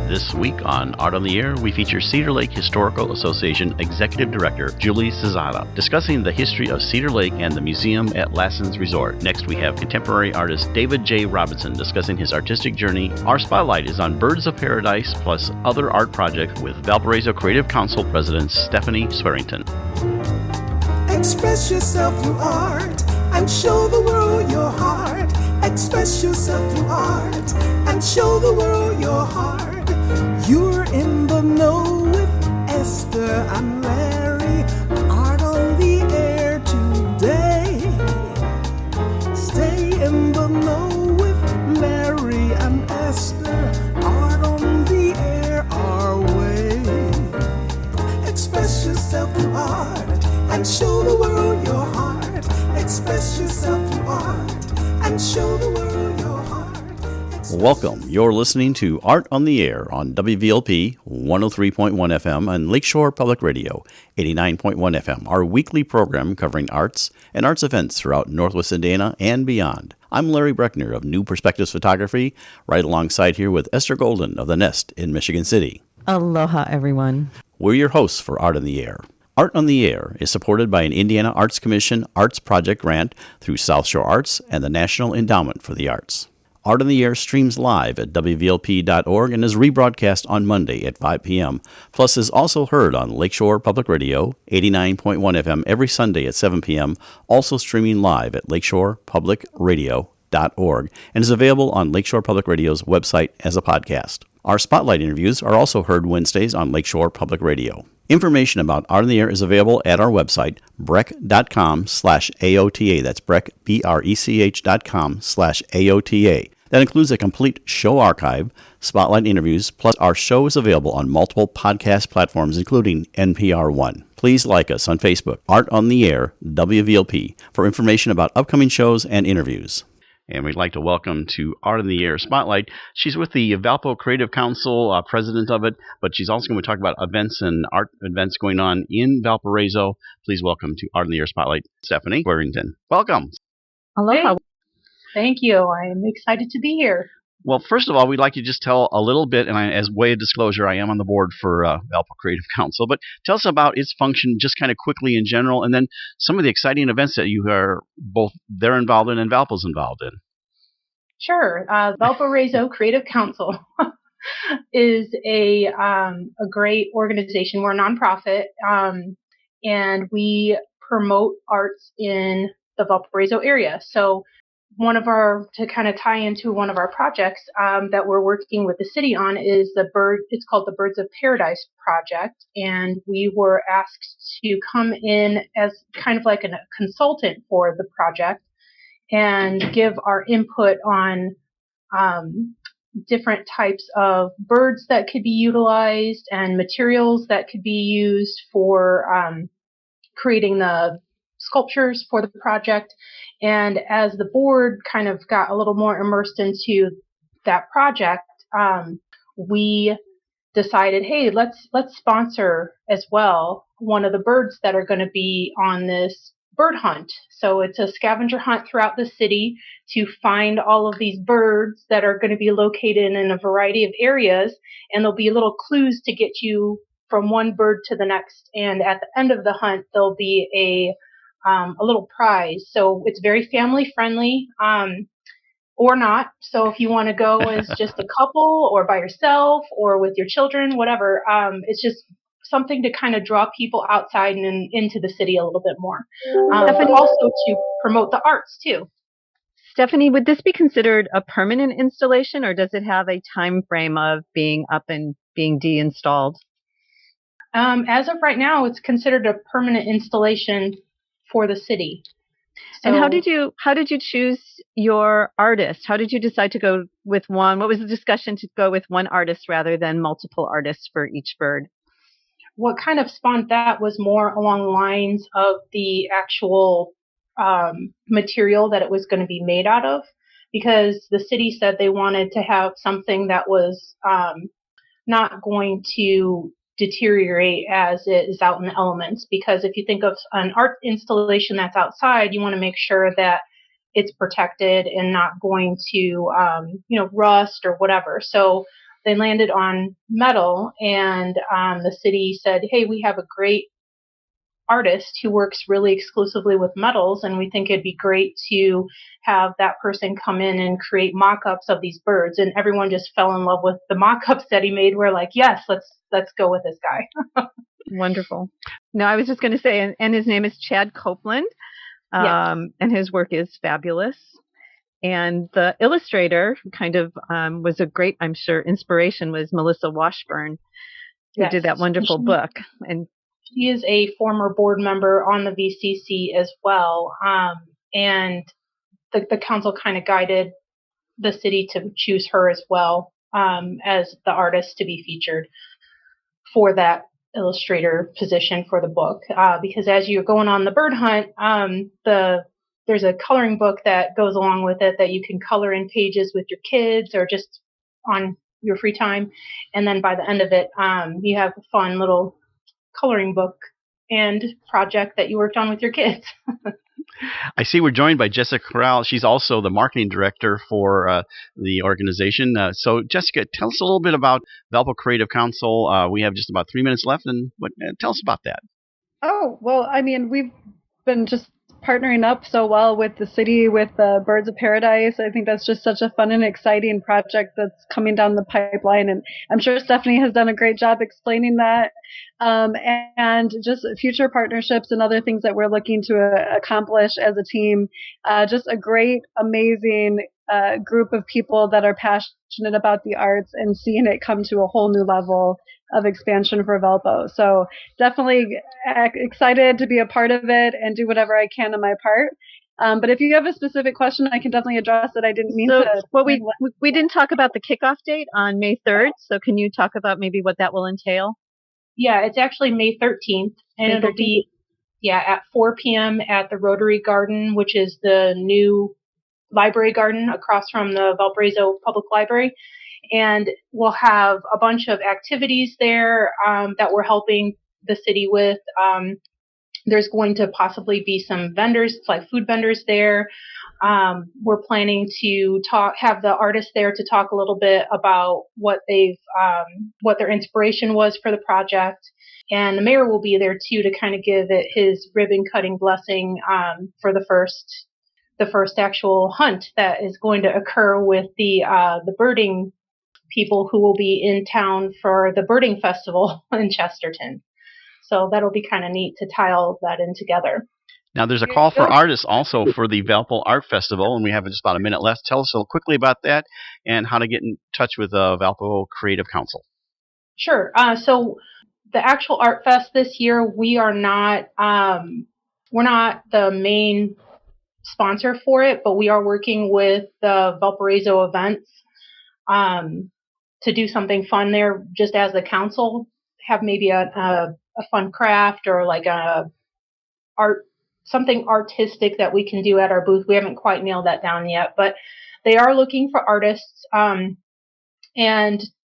This week on Art on the Air, we feature Cedar Lake Historical Association Executive Director Julie Zasada discussing the history of Cedar Lake and the museum at Lassen's Resort. Next, we have contemporary artist David J Robertson discussing his artistic journey. Our spotlight is on Birds of Paradise plus other art projects with Valparaiso Creative Council President Stephanie Swearington. Express yourself through art and show the world your heart. Express yourself through art and show the world your heart. You're in the know with Esther and Larry. Art on the air today. Stay in the know with Larry and Esther. Art on the air our way. Express yourself through art and show the world your heart. Express yourself through art and show the world your heart. Welcome. You're listening to Art on the Air on WVLP 103.1 FM and Lakeshore Public Radio 89.1 FM, our weekly program covering arts and arts events throughout Northwest Indiana and beyond. I'm Larry Breckner of New Perspectives Photography, right alongside here with Esther Golden of The Nest in Michigan City. Aloha, everyone. We're your hosts for Art on the Air. Art on the Air is supported by an Indiana Arts Commission Arts Project grant through South Shore Arts and the National Endowment for the Arts. Art on the Air streams live at WVLP.org and is rebroadcast on Monday at 5 p.m., plus is also heard on Lakeshore Public Radio 89.1 FM every Sunday at 7 p.m., also streaming live at lakeshorepublicradio.org, and is available on Lakeshore Public Radio's website as a podcast. Our spotlight interviews are also heard Wednesdays on Lakeshore Public Radio. Information about Art on the Air is available at our website, breck.com/AOTA. That's Breck, BRECH.com/AOTA. That includes a complete show archive, spotlight interviews, plus our show is available on multiple podcast platforms, including NPR One. Please like us on Facebook, Art on the Air, WVLP, for information about upcoming shows and interviews. And we'd like to welcome to Art on the Air Spotlight. She's with the Valpo Creative Council, president of it, but she's also going to talk about events and art events going on in Valparaiso. Please welcome to Art on the Air Spotlight, Stephanie Swearington. Welcome. Aloha. Thank you. I'm excited to be here. Well, first of all, we'd like to just tell a little bit, and as way of disclosure, I am on the board for Valpo Creative Council, but tell us about its function just kind of quickly in general, and then some of the exciting events that you are both they're involved in and Valpo's involved in. Sure. Valparaiso Creative Council is a great organization. We're a nonprofit, and we promote arts in the Valparaiso area. So to kind of tie into one of our projects that we're working with the city on is it's called the Birds of Paradise project. And we were asked to come in as kind of like a consultant for the project and give our input on different types of birds that could be utilized and materials that could be used for creating the sculptures for the project. And as the board kind of got a little more immersed into that project, we decided, hey, let's sponsor as well one of the birds that are going to be on this bird hunt. So it's a scavenger hunt throughout the city to find all of these birds that are going to be located in a variety of areas, and there'll be little clues to get you from one bird to the next. And at the end of the hunt, there'll be a little prize. So it's very family friendly, or not. So if you want to go as just a couple or by yourself or with your children, whatever, it's just something to kind of draw people outside and into the city a little bit more. But also to promote the arts too. Stephanie, would this be considered a permanent installation, or does it have a time frame of being up and being deinstalled? As of right now, it's considered a permanent installation for the city. So, and how did you choose your artist? How did you decide to go with one? What was the discussion to go with one artist rather than multiple artists for each bird? What kind of spawned that was more along the lines of the actual material that it was going to be made out of, because the city said they wanted to have something that was not going to deteriorate as it is out in the elements. Because if you think of an art installation that's outside, you want to make sure that it's protected and not going to, rust or whatever. So They landed on metal, and the city said, hey, we have a great artist who works really exclusively with metals, and we think it'd be great to have that person come in and create mock-ups of these birds. And everyone just fell in love with the mock-ups that he made. We're like, yes, let's go with this guy. Wonderful. No, I was just going to say, and his name is Chad Copeland, and his work is fabulous. And the illustrator, who kind of was a great, I'm sure, inspiration, was Melissa Washburn, who did that wonderful book. And she is a former board member on the VCC as well. And the council kind of guided the city to choose her as well as the artist to be featured for that illustrator position for the book. Because as you're going on the bird hunt, there's a coloring book that goes along with it that you can color in pages with your kids or just on your free time. And then by the end of it, you have a fun little coloring book and project that you worked on with your kids. I see we're joined by Jessica Corral. She's also the marketing director for the organization. So, Jessica, tell us a little bit about Valpo Creative Council. We have just about 3 minutes left, and tell us about that. Oh, well, I mean, we've been just partnering up so well with the city, with the Birds of Paradise. I think that's just such a fun and exciting project that's coming down the pipeline. And I'm sure Stephanie has done a great job explaining that. And just future partnerships and other things that we're looking to accomplish as a team. Just a great, amazing group of people that are passionate about the arts and seeing it come to a whole new level of expansion for Valpo. So definitely excited to be a part of it and do whatever I can on my part. But if you have a specific question, I can definitely address it. I didn't mean to. Well, we didn't talk about the kickoff date on May 3rd. So can you talk about maybe what that will entail? Yeah, it's actually May 13th, and it'll be at 4 p.m. at the Rotary Garden, which is the new library garden across from the Valparaiso Public Library. And we'll have a bunch of activities there that we're helping the city with. There's going to possibly be some vendors, like food vendors there. We're planning to have the artists there to talk a little bit about what their inspiration was for the project. And the mayor will be there too to kind of give it his ribbon cutting blessing for the first actual hunt that is going to occur with the birding people who will be in town for the birding festival in Chesterton. So that'll be kind of neat to tie all of that in together. Now, there's a call for artists also for the Valpo Art Festival, and we have just about a minute left. Tell us a little quickly about that and how to get in touch with Valpo Creative Council. Sure. So the actual Art Fest this year, we're not the main sponsor for it, but we are working with the Valparaiso events to do something fun there, just as the council, have maybe a fun craft or like something artistic that we can do at our booth. We haven't quite nailed that down yet, but they are looking for artists, and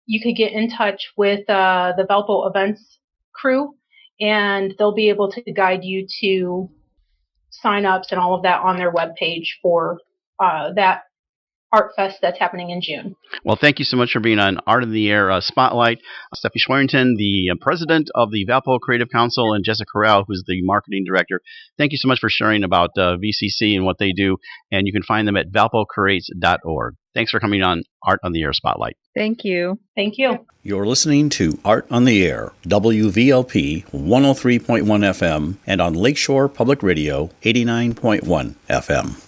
you could get in touch with the Valpo events crew, and they'll be able to guide you to sign-ups and all of that on their webpage for that Art Fest that's happening in June. Well, thank you so much for being on Art in the Air Spotlight. Stephanie Swearington, the president of the Valpo Creative Council, and Jessica Corral, who's the marketing director. Thank you so much for sharing about VCC and what they do. And you can find them at valpocreates.org. Thanks for coming on Art on the Air Spotlight. Thank you. Thank you. You're listening to Art on the Air, WVLP 103.1 FM, and on Lakeshore Public Radio 89.1 FM.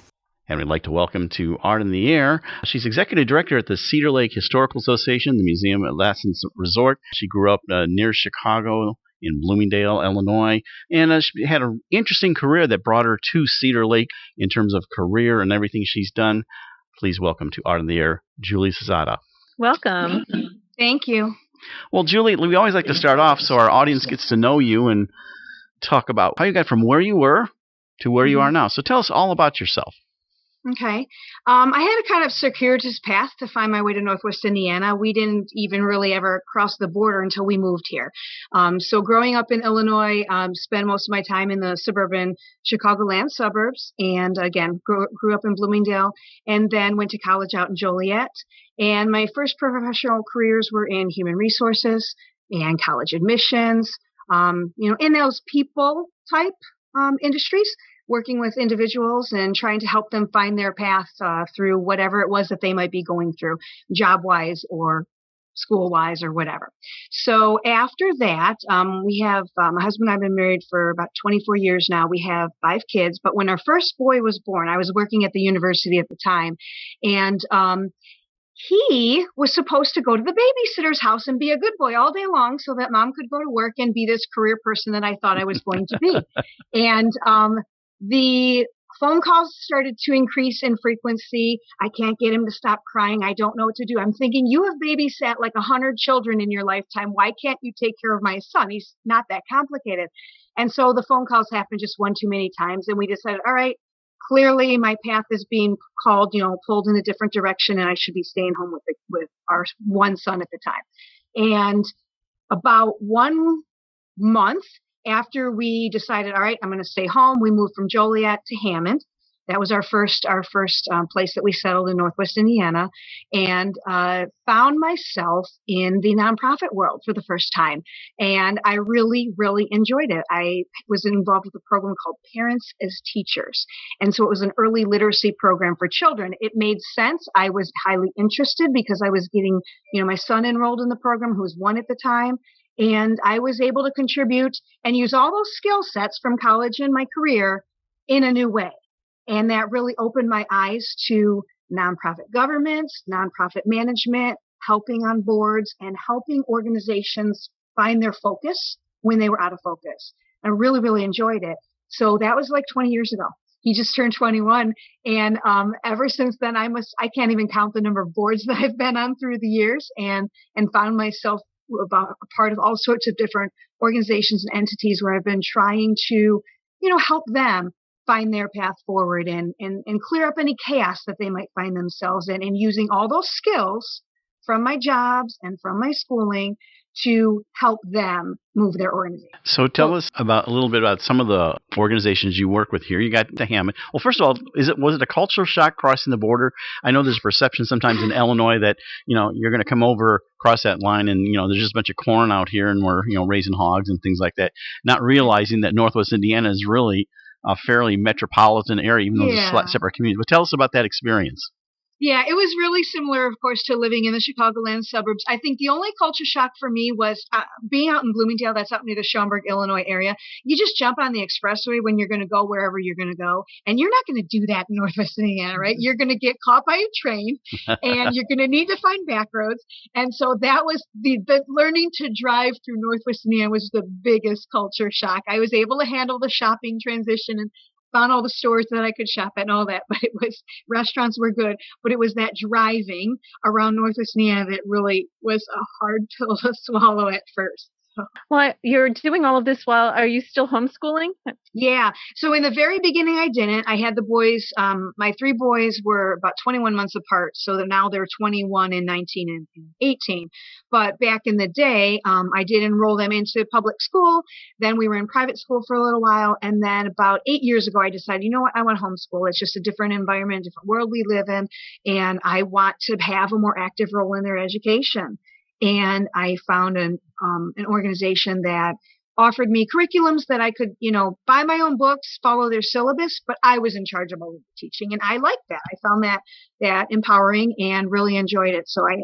And we'd like to welcome to Art in the Air. She's executive director at the Cedar Lake Historical Association, the museum at Lassen Resort. She grew up near Chicago in Bloomingdale, Illinois, and she had an interesting career that brought her to Cedar Lake in terms of career and everything she's done. Please welcome to Art in the Air, Julie Zasada. Welcome. Thank you. Well, Julie, we always like to start off so our audience gets to know you and talk about how you got from where you were to where you are now. So tell us all about yourself. Okay. I had a kind of circuitous path to find my way to Northwest Indiana. We didn't even really ever cross the border until we moved here. So growing up in Illinois, spent most of my time in the suburban Chicagoland suburbs, and again, grew up in Bloomingdale, and then went to college out in Joliet. And my first professional careers were in human resources and college admissions, in those people type industries, working with individuals and trying to help them find their path through whatever it was that they might be going through, job-wise or school-wise or whatever. So after that, we have, my husband and I have been married for about 24 years now. We have 5 kids, but when our first boy was born, I was working at the university at the time, and he was supposed to go to the babysitter's house and be a good boy all day long so that mom could go to work and be this career person that I thought I was going to be. And the phone calls started to increase in frequency. I can't get him to stop crying. I don't know what to do. I'm thinking, you have babysat like 100 children in your lifetime. Why can't you take care of my son? He's not that complicated. And so the phone calls happened just one too many times. And we decided, all right, clearly my path is being called, pulled in a different direction, and I should be staying home with our one son at the time. And about 1 month after we decided, all right, I'm going to stay home, we moved from Joliet to Hammond. That was our first place that we settled in Northwest Indiana, and found myself in the nonprofit world for the first time. And I really, really enjoyed it. I was involved with a program called Parents as Teachers. And so it was an early literacy program for children. It made sense. I was highly interested because I was getting, my son enrolled in the program, who was 1 at the time. And I was able to contribute and use all those skill sets from college and my career in a new way. And that really opened my eyes to nonprofit governments, nonprofit management, helping on boards, and helping organizations find their focus when they were out of focus. I really, really enjoyed it. So that was like 20 years ago. He just turned 21. And ever since then, I can't even count the number of boards that I've been on through the years, and found myself a part of all sorts of different organizations and entities where I've been trying to, help them find their path forward and clear up any chaos that they might find themselves in, and using all those skills from my jobs and from my schooling to help them move their organization. So tell us a little bit about some of the organizations you work with here. You got the Hammond. Well, first of all, was it a culture shock crossing the border? I know there's a perception sometimes in Illinois that, you're going to come over, cross that line, and, there's just a bunch of corn out here and we're, raising hogs and things like that, not realizing that Northwest Indiana is really a fairly metropolitan area, even though there's separate communities. But tell us about that experience. Yeah, it was really similar, of course, to living in the Chicagoland suburbs. I think the only culture shock for me was being out in Bloomingdale. That's up near the Schaumburg, Illinois area. You just jump on the expressway when you're going to go wherever you're going to go. And you're not going to do that in Northwest Indiana, right? You're going to get caught by a train and you're going to need to find back roads. And so that was the learning to drive through Northwest Indiana was the biggest culture shock. I was able to handle the shopping transition and found all the stores that I could shop at and all that, but restaurants were good, but it was that driving around Northwest Indiana that really was a hard pill to swallow at first. Well, you're doing all of this while, are you still homeschooling? Yeah. So in the very beginning, I didn't. I had the boys, my 3 boys were about 21 months apart. So now they're 21 and 19 and 18. But back in the day, I did enroll them into public school. Then we were in private school for a little while. And then about 8 years ago, I decided, you know what? I want to homeschool. It's just a different environment, different world we live in. And I want to have a more active role in their education. And I found an organization that offered me curriculums that I could, buy my own books, follow their syllabus, but I was in charge of all of the teaching. And I liked that. I found that empowering and really enjoyed it. So I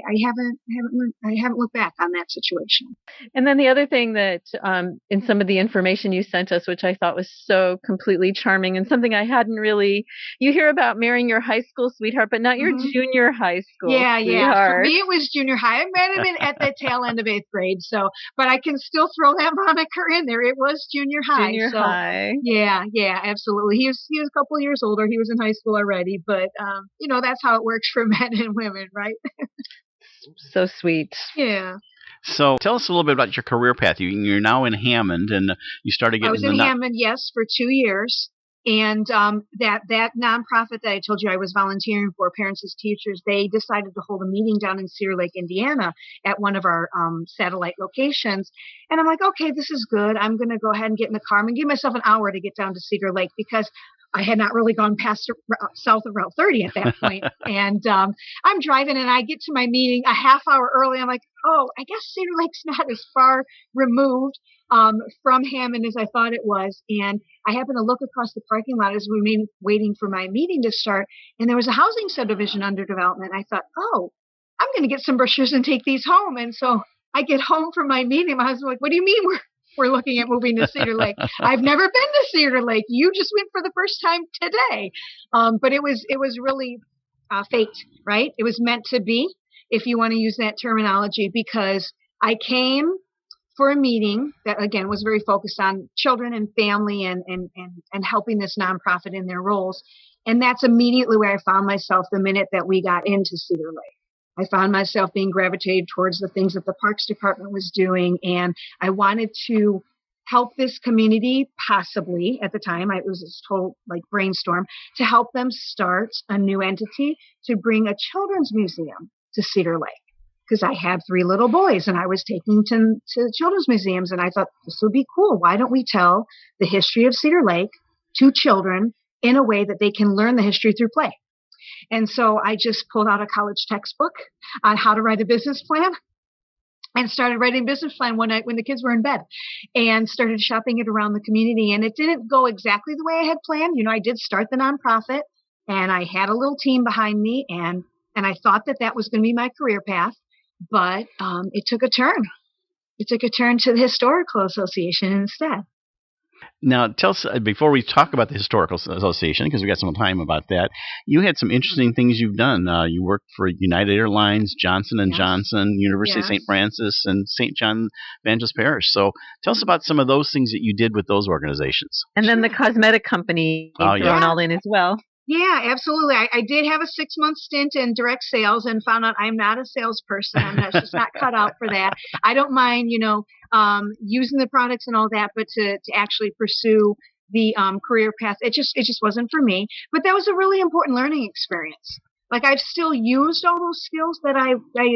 haven't looked back on that situation. And then the other thing that in some of the information you sent us, which I thought was so completely charming and something I hadn't really, you hear about marrying your high school sweetheart, but not your junior high school sweetheart. Yeah. For me, it was junior high. I met him at the tail end of 8th grade. So, but I can still throw that moniker in there. It was junior high. High. Yeah, absolutely. He was a couple of years older. He was in high school already, but that's how it works for men and women, right? So sweet. Yeah. So tell us a little bit about your career path. You're now in Hammond, and you started getting. I was in Hammond, yes, for 2 years. And that nonprofit that I told you I was volunteering for, Parents as Teachers, they decided to hold a meeting down in Cedar Lake, Indiana, at one of our satellite locations. And I'm like, okay, this is good. I'm going to go ahead and get in the car. I'm going to give myself an hour to get down to Cedar Lake because I had not really gone past south of Route 30 at that point. And I'm driving and I get to my meeting a half hour early. I'm like, oh, I guess Cedar Lake's not as far removed from Hammond as I thought it was. And I happened to look across the parking lot as we were waiting for my meeting to start. And there was a housing subdivision under development. I thought, oh, I'm going to get some brochures and take these home. And so I get home from my meeting. My husband's like, what do you mean we're looking at moving to Cedar Lake? I've never been to Cedar Lake. You just went for the first time today. But it was really fate, right? It was meant to be, if you want to use that terminology, because I came for a meeting that, again, was very focused on children and family and helping this nonprofit in their roles. And that's immediately where I found myself the minute that we got into Cedar Lake. I found myself being gravitated towards the things that the Parks Department was doing. And I wanted to help this community, possibly at the time, it was this total brainstorm, to help them start a new entity to bring a children's museum to Cedar Lake. Because I had 3 little boys and I was taking to children's museums, and I thought this would be cool. Why don't we tell the history of Cedar Lake to children in a way that they can learn the history through play? And so I just pulled out a college textbook on how to write a business plan and started writing a business plan one night when the kids were in bed and started shopping it around the community. And it didn't go exactly the way I had planned. I did start the nonprofit and I had a little team behind me, and I thought that was going to be my career path. But it took a turn. It took a turn to the Historical Association instead. Now, tell us, before we talk about the Historical Association, because we got some time about that, you had some interesting things you've done. You worked for United Airlines, Johnson & Johnson, University of St. Francis, and St. John Evangelist Parish. So tell us about some of those things that you did with those organizations. And then the cosmetic company thrown all in as well. Yeah, absolutely. I did have a 6-month stint in direct sales and found out I'm not a salesperson. I'm just not cut out for that. I don't mind, using the products and all that, but to actually pursue the career path, it just wasn't for me. But that was a really important learning experience. I've still used all those skills that I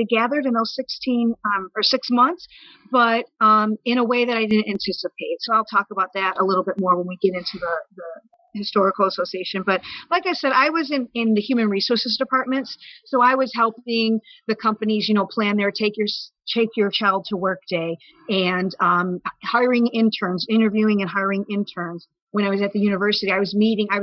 gathered in those 6 months, but in a way that I didn't anticipate. So I'll talk about that a little bit more when we get into the Historical Association. But like I said, I was in the human resources departments. So I was helping the companies, plan their take your child to work day and hiring interns, interviewing and hiring interns. When I was at the university, I was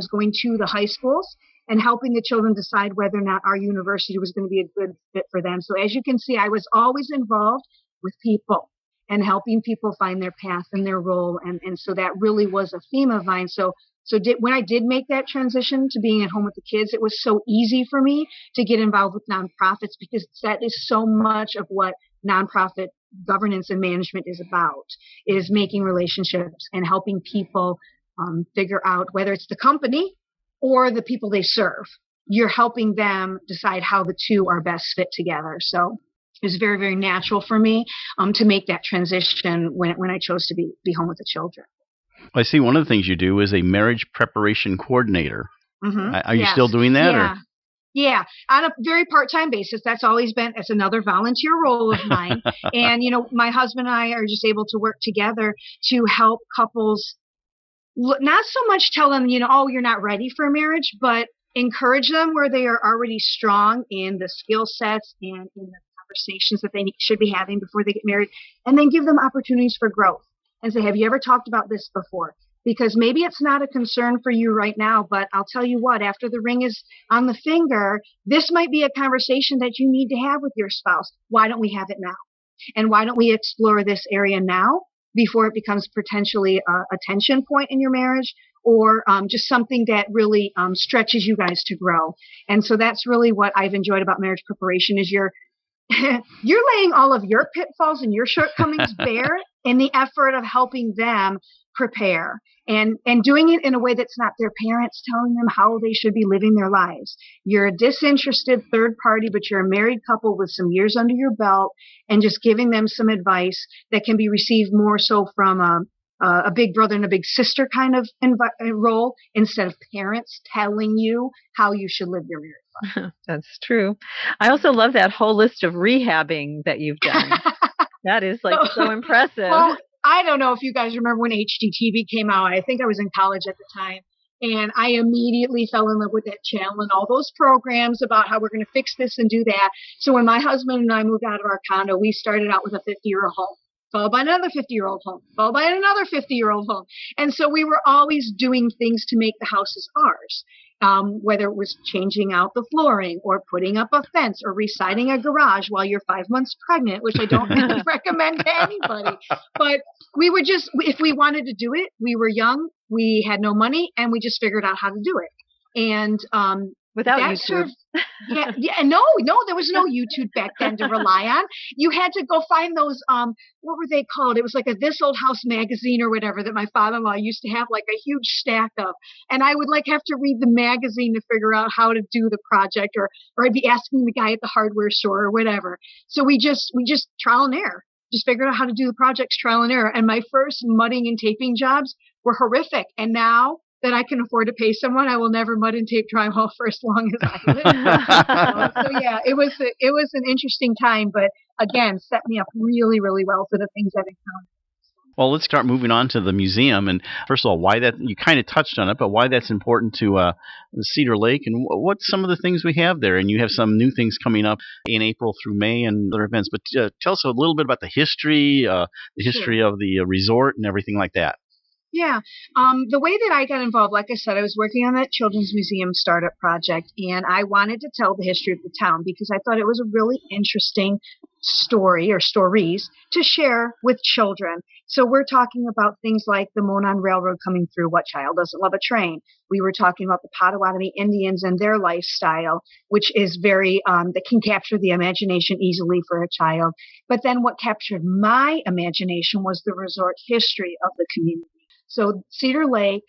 going to the high schools and helping the children decide whether or not our university was going to be a good fit for them. So as you can see, I was always involved with people and helping people find their path and their role. And so that really was a theme of mine. So when I did make that transition to being at home with the kids, it was so easy for me to get involved with nonprofits, because that is so much of what nonprofit governance and management is about, is making relationships and helping people figure out whether it's the company or the people they serve. You're helping them decide how the two are best fit together. So it was very, very natural for me to make that transition when I chose to be home with the children. I see one of the things you do is a marriage preparation coordinator. Mm-hmm. Are you still doing that? Yeah. Or? Yeah, on a very part-time basis. That's another volunteer role of mine. And, my husband and I are just able to work together to help couples, not so much tell them, oh, you're not ready for marriage, but encourage them where they are already strong in the skill sets and in the conversations that they should be having before they get married, and then give them opportunities for growth. And say, have you ever talked about this before? Because maybe it's not a concern for you right now, but I'll tell you what, after the ring is on the finger, this might be a conversation that you need to have with your spouse. Why don't we have it now? And why don't we explore this area now before it becomes potentially a tension point in your marriage, or just something that really stretches you guys to grow? And so that's really what I've enjoyed about marriage preparation, is you're laying all of your pitfalls and your shortcomings bare in the effort of helping them prepare, and doing it in a way that's not their parents telling them how they should be living their lives. You're a disinterested third party, but you're a married couple with some years under your belt, and just giving them some advice that can be received more so from a big brother and a big sister kind of role instead of parents telling you how you should live your married life. That's true. I also love that whole list of rehabbing that you've done. That is so impressive. Well, I don't know if you guys remember when HGTV came out. I think I was in college at the time. And I immediately fell in love with that channel and all those programs about how we're going to fix this and do that. So when my husband and I moved out of our condo, we started out with a 50-year-old home, followed by another 50-year-old home, followed by another 50-year-old home. And so we were always doing things to make the houses ours, whether it was changing out the flooring or putting up a fence or residing a garage while you're 5 months pregnant, which I don't really recommend to anybody. But we were just, if we wanted to do it, we were young, we had no money, and we just figured out how to do it. And without YouTube. No, there was no YouTube back then to rely on. You had to go find those, what were they called? It was like a This Old House magazine or whatever that my father-in-law used to have like a huge stack of. And I would have to read the magazine to figure out how to do the project, or I'd be asking the guy at the hardware store or whatever. So we just trial and error, just figured out how to do the projects trial and error. And my first mudding and taping jobs were horrific. And now that I can afford to pay someone, I will never mud and tape drywall for as long as I live. So yeah, it was an interesting time, but again, set me up really, really well for the things I've encountered. Well, let's start moving on to the museum. And first of all, why that, you kind of touched on it, but why that's important to Cedar Lake, and what's some of the things we have there. And you have some new things coming up in April through May and other events. But tell us a little bit about the history of the resort and everything like that. Yeah. The way that I got involved, like I said, I was working on that Children's Museum startup project, and I wanted to tell the history of the town because I thought it was a really interesting story or stories to share with children. So we're talking about things like the Monon Railroad coming through. What child doesn't love a train? We were talking about the Potawatomi Indians and their lifestyle, which is very, that can capture the imagination easily for a child. But then what captured my imagination was the resort history of the community. So Cedar Lake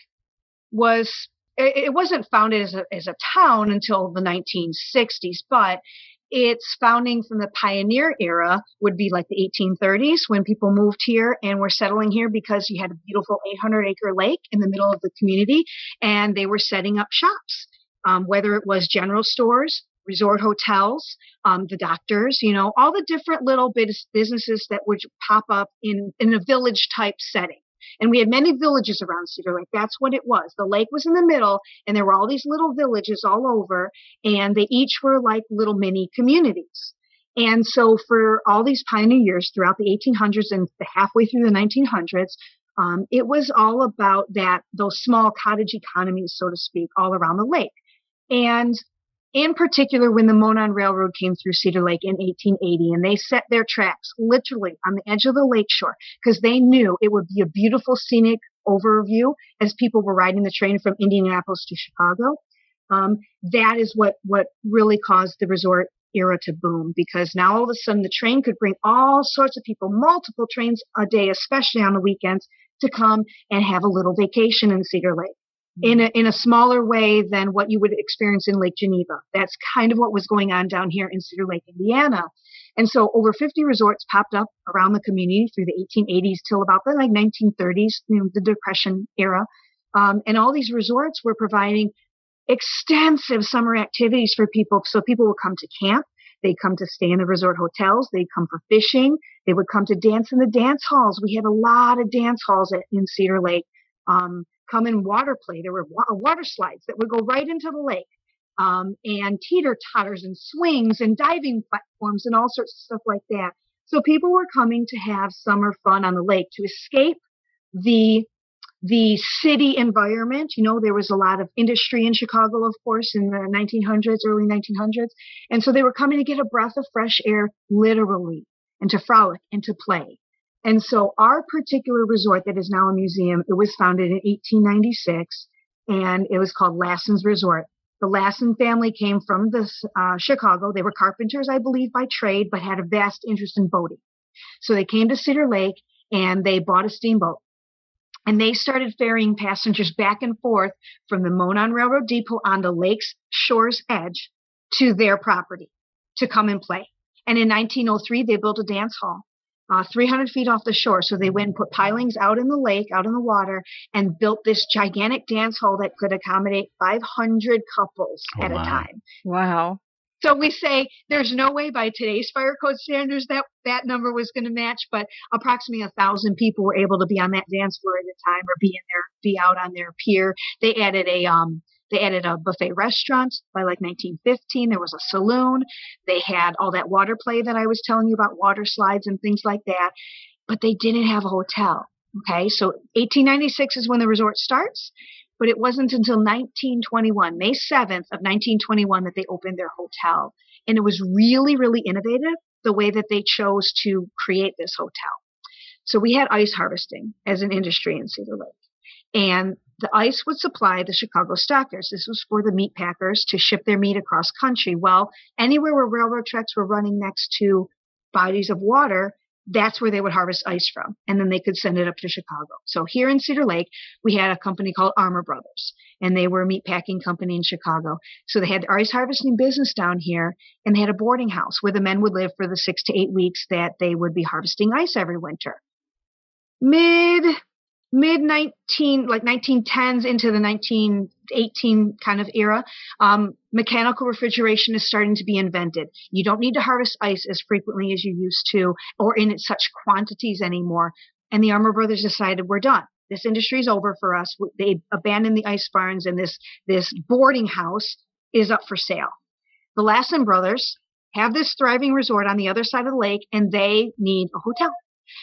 wasn't founded as a town until the 1960s, but its founding from the pioneer era would be like the 1830s when people moved here and were settling here because you had a beautiful 800-acre lake in the middle of the community, and they were setting up shops, whether it was general stores, resort hotels, the doctors, all the different little businesses that would pop up in a village type setting. And we had many villages around Cedar Lake. That's what it was. The lake was in the middle, and there were all these little villages all over, and they each were like little mini communities. And so for all these pioneer years throughout the 1800s and halfway through the 1900s, it was all about those small cottage economies, so to speak, all around the lake. And in particular, when the Monon Railroad came through Cedar Lake in 1880, and they set their tracks literally on the edge of the lakeshore because they knew it would be a beautiful scenic overview as people were riding the train from Indianapolis to Chicago. That is what really caused the resort era to boom, because now all of a sudden the train could bring all sorts of people, multiple trains a day, especially on the weekends, to come and have a little vacation in Cedar Lake. In a smaller way than what you would experience in Lake Geneva. That's kind of what was going on down here in Cedar Lake, Indiana. And so over 50 resorts popped up around the community through the 1880s till about the 1930s, the Depression era. And all these resorts were providing extensive summer activities for people. So people would come to camp. They'd come to stay in the resort hotels. They'd come for fishing. They would come to dance in the dance halls. We had a lot of dance halls in Cedar Lake. Come in water play. There were water slides that would go right into the lake, and teeter-totters and swings and diving platforms and all sorts of stuff like that. So people were coming to have summer fun on the lake to escape the city environment. There was a lot of industry in Chicago, of course, in the 1900s, early 1900s. And so they were coming to get a breath of fresh air, literally, and to frolic and to play. And so our particular resort that is now a museum, it was founded in 1896, and it was called Lassen's Resort. The Lassen family came from Chicago. They were carpenters, I believe, by trade, but had a vast interest in boating. So they came to Cedar Lake, and they bought a steamboat. And they started ferrying passengers back and forth from the Monon Railroad Depot on the lake's shore's edge to their property to come and play. And in 1903, they built a dance hall. 300 feet off the shore. So they went and put pilings out in the lake, out in the water, and built this gigantic dance hall that could accommodate 500 couples at a time. Wow. So we say there's no way by today's fire code standards that number was going to match, but approximately 1,000 people were able to be on that dance floor at a time, or be out on their pier. They added a buffet restaurant by like 1915. There was a saloon. They had all that water play that I was telling you about, water slides and things like that, but they didn't have a hotel. Okay, so 1896 is when the resort starts. But it wasn't until 1921, May 7th of 1921, that they opened their hotel. And it was really, really innovative, the way that they chose to create this hotel. So we had ice harvesting as an industry in Cedar Lake. And the ice would supply the Chicago stockers. This was for the meat packers to ship their meat across country. Well, anywhere where railroad tracks were running next to bodies of water, that's where they would harvest ice from, and then they could send it up to Chicago. So here in Cedar Lake, we had a company called Armour Brothers, and they were a meatpacking company in Chicago. So they had the ice harvesting business down here, and they had a boarding house where the men would live for the 6 to 8 weeks that they would be harvesting ice every winter. Mid 1910s into the 1918 kind of era, mechanical refrigeration is starting to be invented. You don't need to harvest ice as frequently as you used to, or in such quantities anymore. And the Armour Brothers decided, we're done. This industry is over for us. They abandoned the ice barns, and this boarding house is up for sale. The Lassen brothers have this thriving resort on the other side of the lake, and they need a hotel.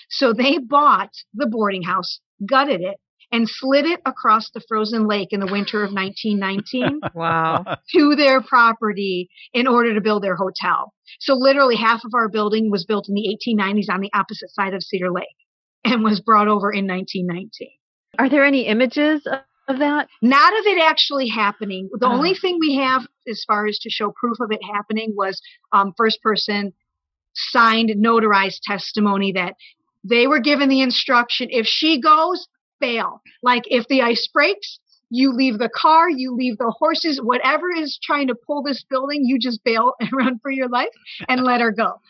So they bought the boarding house, gutted it, and slid it across the frozen lake in the winter of 1919 Wow. to their property in order to build their hotel. So literally half of our building was built in the 1890s on the opposite side of Cedar Lake and was brought over in 1919. Are there any images of that? Not of it actually happening. The only thing we have as far as to show proof of it happening was first person signed, notarized testimony that they were given the instruction, if she goes, bail. Like if the ice breaks, you leave the car, you leave the horses, whatever is trying to pull this building, you just bail and run for your life and let her go.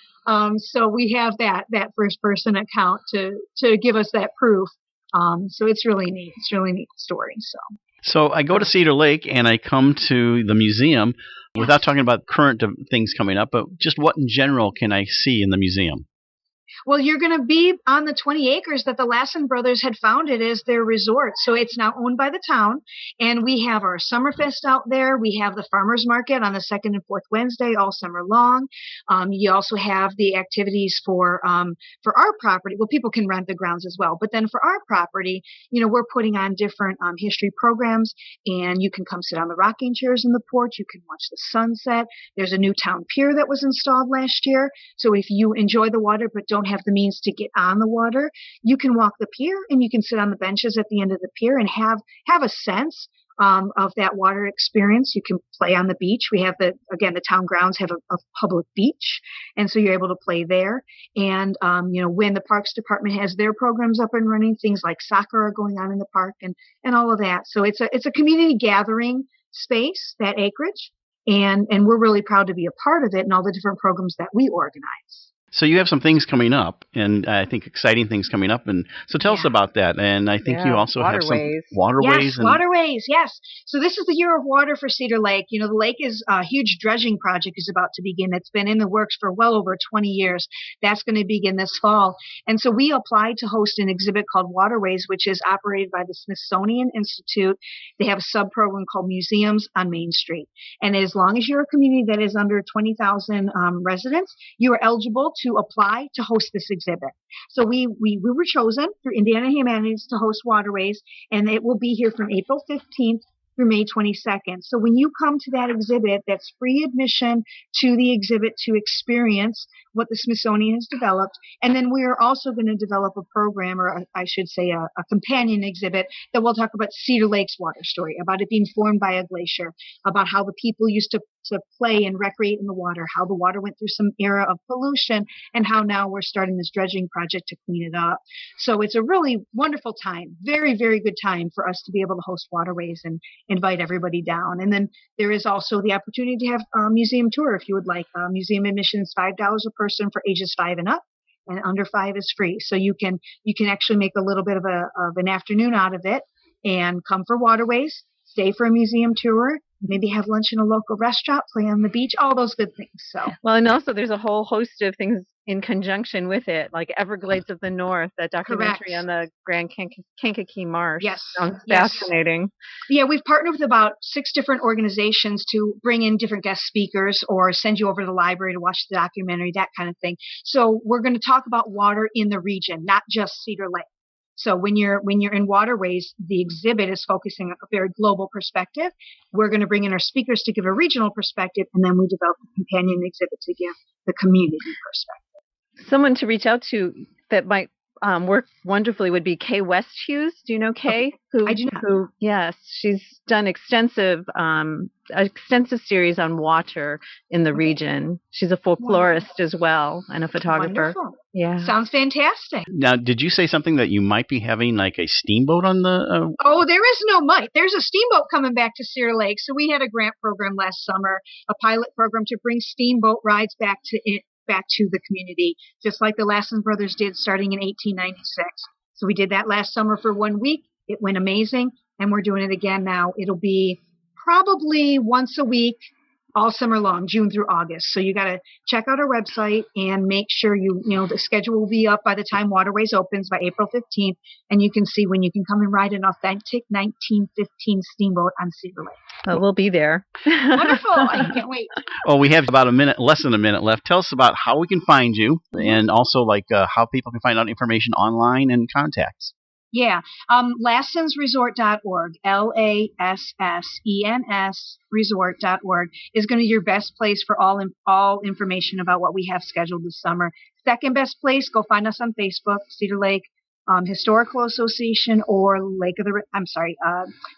So we have that first person account to give us that proof. So it's really neat. It's a really neat story. So I go to Cedar Lake and I come to the museum without talking about current things coming up, but just what in general can I see in the museum? Well, you're going to be on the 20 acres that the Lassen brothers had founded as their resort. So it's now owned by the town. And we have our Summerfest out there. We have the farmers market on the second and fourth Wednesday all summer long. You also have the activities for our property. Well, people can rent the grounds as well. But then for our property, we're putting on different history programs, and you can come sit on the rocking chairs in the porch. You can watch the sunset. There's a new town pier that was installed last year. So if you enjoy the water but don't have the means to get on the water, you can walk the pier and you can sit on the benches at the end of the pier and have a sense of that water experience. You can play on the beach. We have the town grounds have a public beach, and so you're able to play there. And when the Parks Department has their programs up and running, things like soccer are going on in the park and all of that. So it's a community gathering space, that acreage, and we're really proud to be a part of it and all the different programs that we organize. So you have some things coming up, and I think exciting things coming up. And so tell us about that. And I think you also have some waterways. Yes, waterways, yes. So this is the year of water for Cedar Lake. The lake is a huge dredging project is about to begin. It's been in the works for well over 20 years. That's going to begin this fall. And so we applied to host an exhibit called Waterways, which is operated by the Smithsonian Institute. They have a sub-program called Museums on Main Street. And as long as you're a community that is under 20,000 residents, you are eligible to apply to host this exhibit. So we were chosen through Indiana Humanities to host Waterways, and it will be here from April 15th through May 22nd. So when you come to that exhibit, that's free admission to the exhibit to experience what the Smithsonian has developed. And then we are also going to develop a program, or I should say a companion exhibit, that will talk about Cedar Lake's water story, about it being formed by a glacier, about how the people used to play and recreate in the water, how the water went through some era of pollution, and how now we're starting this dredging project to clean it up. So it's a really wonderful time, very, very good time for us to be able to host Waterways and invite everybody down. And then there is also the opportunity to have a museum tour if you would like. Museum admission is $5 a person for ages 5 and up. and under 5 is free. So you can actually make a little bit of an afternoon out of it and come for waterways, stay for a museum tour, maybe have lunch in a local restaurant, play on the beach, all those good things. So, well, and also there's a whole host of things in conjunction with it, like Everglades of the North, that documentary on the Grand Kankakee Marsh. Yes. Sounds Yes. fascinating. Yeah, we've partnered with about 6 different organizations to bring in different guest speakers or send you over to the library to watch the documentary, that kind of thing. So we're going to talk about water in the region, not just Cedar Lake. So when you're in waterways, the exhibit is focusing on a very global perspective. We're going to bring in our speakers to give a regional perspective, and then we develop a companion exhibit to give the community perspective. Someone to reach out to that might work wonderfully would be Kay Westhughes. Do you know Kay? I do not. Yes, she's done extensive series on water in the region. She's a folklorist as well and a photographer. Wonderful. Yeah. Sounds fantastic. Now, did you say something that you might be having like a steamboat on the... Oh, there is no might. There's a steamboat coming back to Cedar Lake. So we had a grant program last summer, a pilot program to bring steamboat rides back to the community, just like the Lassen brothers did starting in 1896. So we did that last summer for 1 week. It went amazing, and we're doing it again now. It'll be probably once a week all summer long, June through August. So you got to check out our website and make sure the schedule will be up by the time Waterways opens by April 15th, and you can see when you can come and ride an authentic 1915 steamboat on Cedar Lake. Oh, we'll be there. Wonderful. I can't wait. Oh, we have about less than a minute left. Tell us about how we can find you and also how people can find out information online and contacts. Yeah. Lassensresort.org, LASSENS resort.org is going to be your best place for all information about what we have scheduled this summer. Second best place, go find us on Facebook, Cedar Lake Historical Association or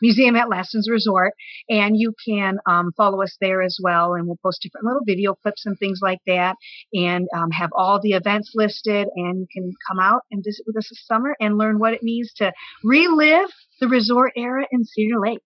Museum at Lassen's Resort. And you can follow us there as well. And we'll post different little video clips and things like that and have all the events listed. And you can come out and visit with us this summer and learn what it means to relive the resort era in Cedar Lake.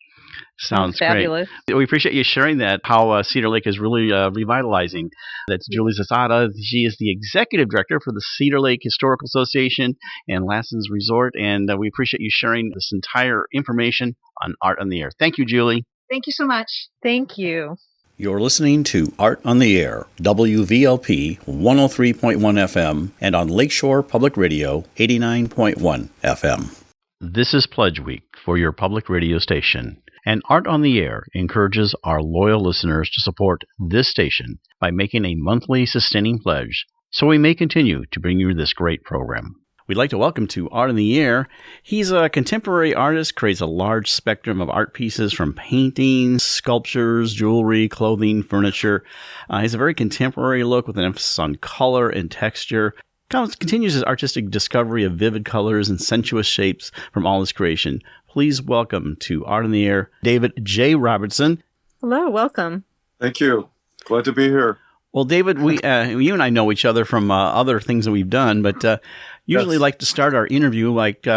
Sounds fabulous. Great. We appreciate you sharing that, how Cedar Lake is really revitalizing. That's Julie Zasada. She is the executive director for the Cedar Lake Historical Association and Lassen's Resort, and we appreciate you sharing this entire information on Art on the Air. Thank you, Julie. Thank you so much. Thank you. You're listening to Art on the Air, WVLP 103.1 FM, and on Lakeshore Public Radio 89.1 FM. This is Pledge Week for your public radio station, and Art on the Air encourages our loyal listeners to support this station by making a monthly sustaining pledge so we may continue to bring you this great program. We'd like to welcome to Art on the Air. He's a contemporary artist, creates a large spectrum of art pieces from paintings, sculptures, jewelry, clothing, furniture. He has a very contemporary look with an emphasis on color and texture. Continues his artistic discovery of vivid colors and sensuous shapes from all his creation. Please welcome to Art on the Air, David J. Robertson. Hello, welcome. Thank you. Glad to be here. Well, David, you and I know each other from other things that we've done, but usually like to start our interview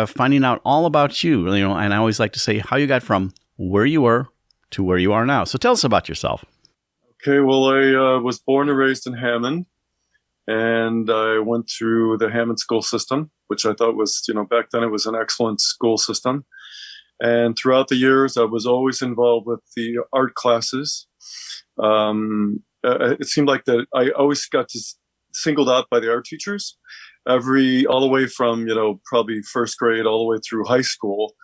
finding out all about you. And I always like to say how you got from where you were to where you are now. So tell us about yourself. Okay, well, I was born and raised in Hammond. And I went through the Hammond school system, which I thought was, back then it was an excellent school system. And throughout the years, I was always involved with the art classes. It seemed like that I always got singled out by the art teachers, all the way from, probably first grade all the way through high school.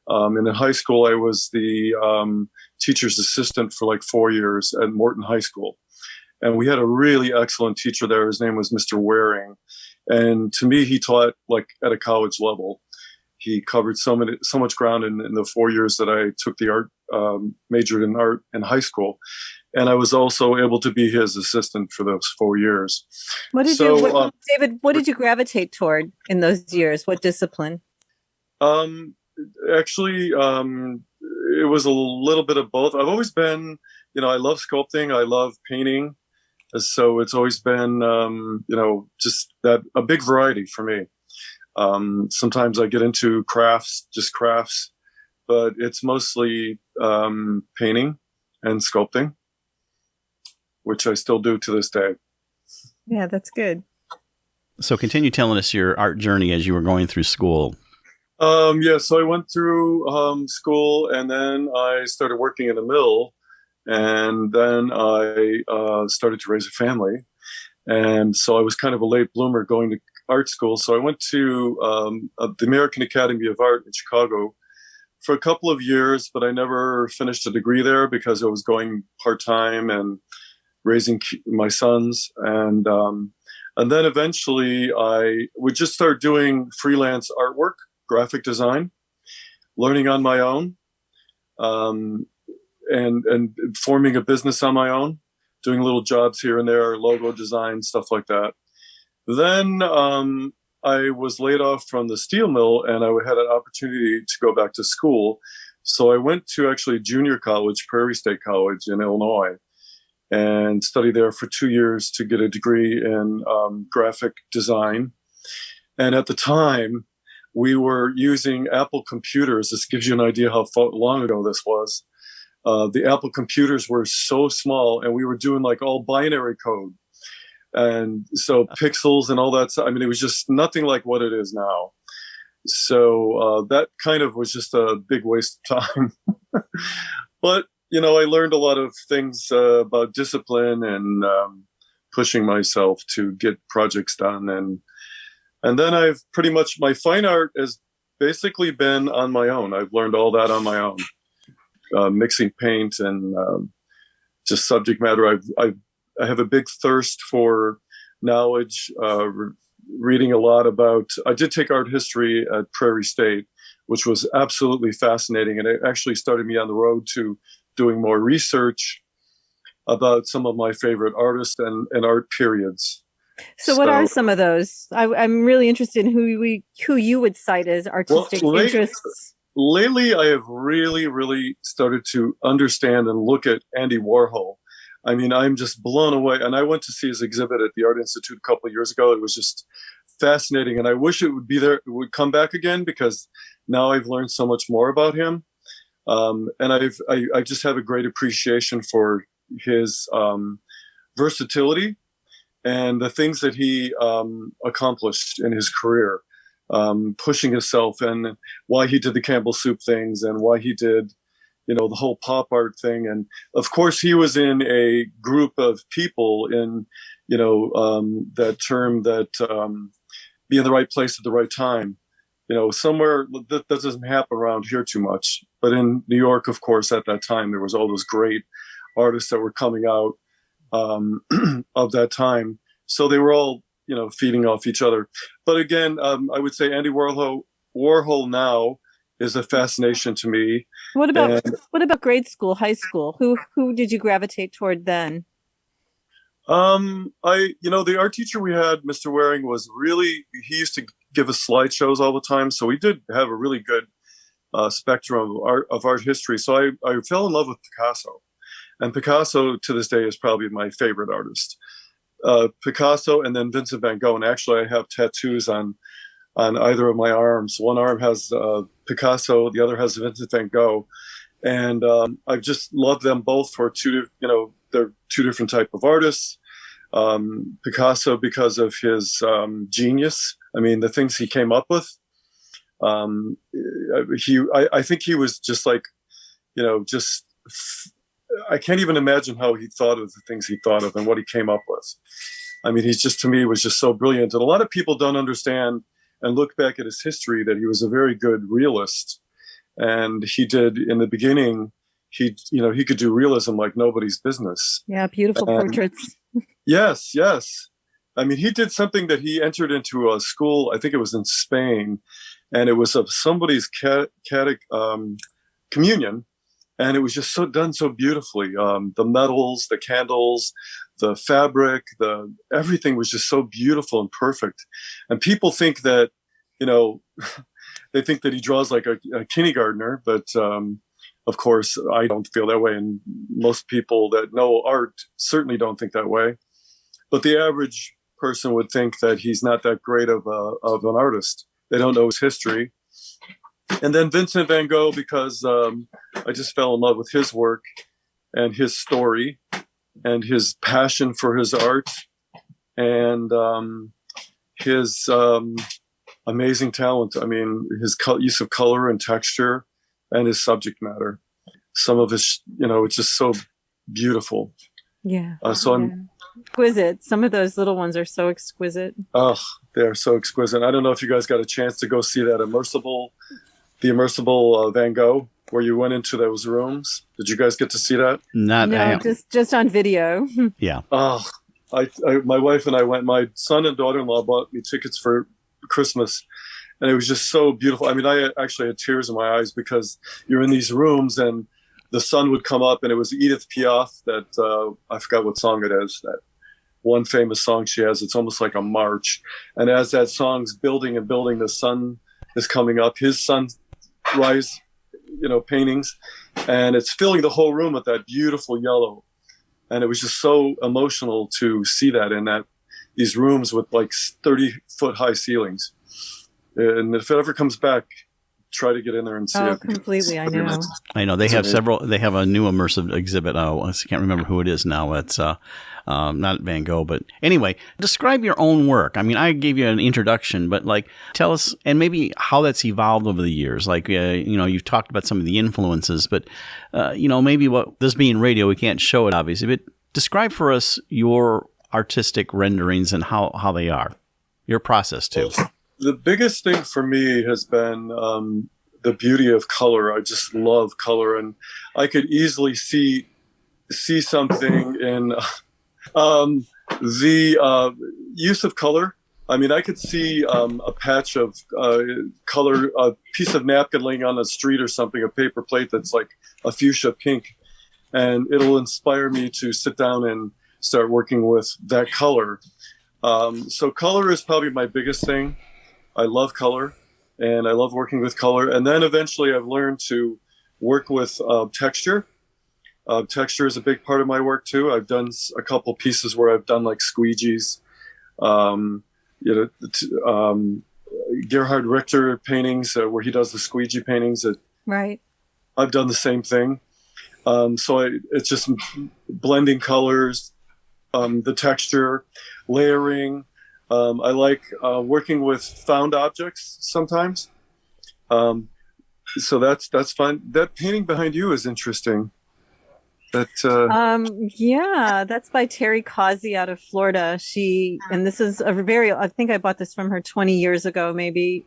And in high school, I was the teacher's assistant for 4 years at Morton High School. And we had a really excellent teacher there. His name was Mr. Waring. And to me, he taught at a college level. He covered so much ground in the 4 years that I took the art, majored in art in high school. And I was also able to be his assistant for those 4 years. David, what did you gravitate toward in those years? What discipline? Actually, it was a little bit of both. I've always been, I love sculpting. I love painting. So it's always been, just that a big variety for me. Sometimes I get into crafts, but it's mostly painting and sculpting, which I still do to this day. Yeah, that's good. So continue telling us your art journey as you were going through school. So I went through school, and then I started working in a mill, and then I started to raise a family. And so I was kind of a late bloomer going to art school. So I went to the American Academy of Art in Chicago for a couple of years, but I never finished a degree there because I was going part-time and raising my sons. And then eventually I would just start doing freelance artwork, graphic design, learning on my own, and forming a business on my own, doing little jobs here and there, logo design, stuff like that. Then I was laid off from the steel mill, and I had an opportunity to go back to school. So I went to actually junior college, Prairie State College in Illinois, and studied there for 2 years to get a degree in graphic design. And at the time, we were using Apple computers. This gives you an idea how long ago this was. The Apple computers were so small, and we were doing like all binary code. And so pixels and all that. I mean, it was just nothing like what it is now. So that kind of was just a big waste of time. But, you know, I learned a lot of things about discipline and pushing myself to get projects done. And then I've pretty much, my fine art has basically been on my own. I've learned all that on my own, mixing paint and just subject matter. I have a big thirst for knowledge, reading a lot about, I did take art history at Prairie State, which was absolutely fascinating. And it actually started me on the road to doing more research about some of my favorite artists and art periods. So what are some of those? I'm really interested in who you would cite as artistic interests. Lately, I have really, really started to understand and look at Andy Warhol. I mean, I'm just blown away. And I went to see his exhibit at the Art Institute a couple of years ago. It was just fascinating. And I wish it would be there, it would come back again, because now I've learned so much more about him. And I just have a great appreciation for his versatility and the things that he accomplished in his career, pushing himself, and why he did the Campbell Soup things and why he did, you know, the whole pop art thing. And of course, he was in a group of people in, you know, that term that be in the right place at the right time. You know, somewhere that doesn't happen around here too much. But in New York, of course, at that time, there was all those great artists that were coming out of that time. So they were all, you know, feeding off each other. But again, I would say Andy Warhol now is a fascination to me. What about grade school, high school? Who did you gravitate toward then? The art teacher we had, Mr. Waring, was really, he used to give us slideshows all the time. So we did have a really good spectrum of art history. So I fell in love with Picasso. And Picasso to this day is probably my favorite artist. Picasso, and then Vincent van Gogh. And actually I have tattoos on either of my arms. One arm has Picasso, the other has Vincent van Gogh. And I've just loved them both for they're two different type of artists. Picasso, because of his genius. I mean, the things he came up with. I think he was just like, you know, I can't even imagine how he thought of the things he thought of and what he came up with. I mean, he's just, to me, was just so brilliant. And a lot of people don't understand and look back at his history that he was a very good realist. And he did, in the beginning, he could do realism like nobody's business. Yeah, beautiful portraits. Yes. I mean, he did something that he entered into a school, I think it was in Spain, and it was of somebody's communion. And it was just done so beautifully. The metals, the candles, the fabric, everything was just so beautiful and perfect. And people think that, you know, they think that he draws like a kindergartner, but of course, I don't feel that way. And most people that know art certainly don't think that way. But the average person would think that he's not that great of an artist. They don't know his history. And then Vincent van Gogh, because I just fell in love with his work and his story and his passion for his art and his amazing talent. I mean, his use of color and texture and his subject matter. Some of his, it's just so beautiful. Yeah. So I'm exquisite. Some of those little ones are so exquisite. Oh, they're so exquisite. I don't know if you guys got a chance to go see that the immersible Van Gogh, where you went into those rooms. Did you guys get to see that? No, just on video. Yeah. Oh, my wife and I went. My son and daughter-in-law bought me tickets for Christmas, and it was just so beautiful. I mean, I actually had tears in my eyes because you're in these rooms and the sun would come up, and it was Edith Piaf that I forgot what song it is, that one famous song she has. It's almost like a march. And as that song's building and building, the sun is coming up, his sunrise, paintings, and it's filling the whole room with that beautiful yellow. And it was just so emotional to see that in these rooms with like 30-foot high ceilings. And if it ever comes back, try to get in there and see it. Completely. I know they have several. They have a new immersive exhibit. I can't remember who it is now. It's not Van Gogh, but anyway, describe your own work. I mean, I gave you an introduction, but tell us, and maybe how that's evolved over the years. You've talked about some of the influences, but maybe this being radio, we can't show it obviously, but describe for us your artistic renderings and how they are, your process too. The biggest thing for me has been the beauty of color. I just love color, and I could easily see something in the use of color. I mean, I could see a patch of color, a piece of napkin laying on the street or something, a paper plate that's like a fuchsia pink, and it'll inspire me to sit down and start working with that color. So color is probably my biggest thing. I love color, and I love working with color. And then eventually I've learned to work with texture. Texture is a big part of my work too. I've done a couple pieces where I've done like squeegees, Gerhard Richter paintings where he does the squeegee paintings. Right. I've done the same thing. It's just blending colors, the texture, layering. I like working with found objects sometimes. So that's fun. That painting behind you is interesting. That's by Terry Causey out of Florida. And this is I think I bought this from her 20 years ago, maybe.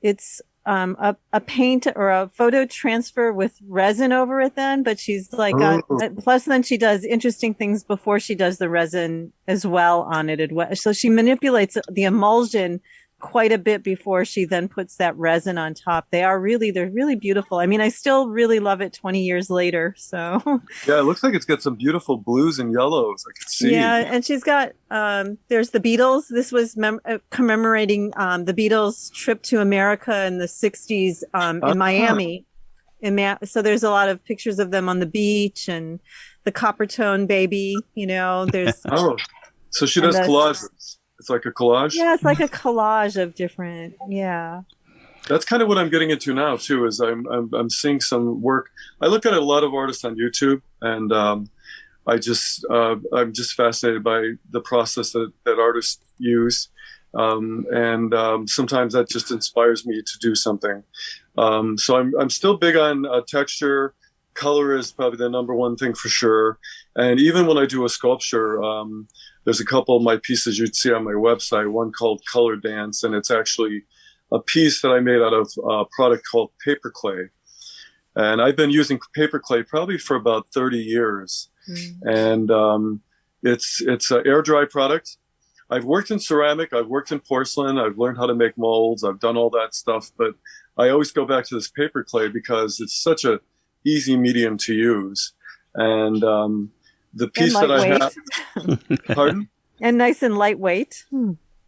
It's a paint or a photo transfer with resin over it then, but she's plus then she does interesting things before she does the resin as well on it. So she manipulates the emulsion quite a bit before she then puts that resin on top. They're really beautiful. I mean, I still really love it 20 years later. So yeah, it looks like it's got some beautiful blues and yellows. I can see. Yeah, and she's got there's the Beatles. This was commemorating the Beatles' trip to America in the 60s in Miami. So there's a lot of pictures of them on the beach and the Coppertone baby. There's so she does collages. It's like a collage? Yeah, it's like a collage of different, yeah. That's kind of what I'm getting into now too, is I'm seeing some work. I look at a lot of artists on YouTube, and I'm just fascinated by the process that artists use. Sometimes that just inspires me to do something. So I'm still big on texture. Color is probably the number one thing for sure. And even when I do a sculpture, there's a couple of my pieces you'd see on my website, one called Color Dance, and it's actually a piece that I made out of a product called paper clay. And I've been using paper clay probably for about 30 years. And it's an air dry product. I've worked in ceramic, I've worked in porcelain, I've learned how to make molds, I've done all that stuff, but I always go back to this paper clay because it's such a easy medium to use. And the piece that I have, pardon? And nice and lightweight.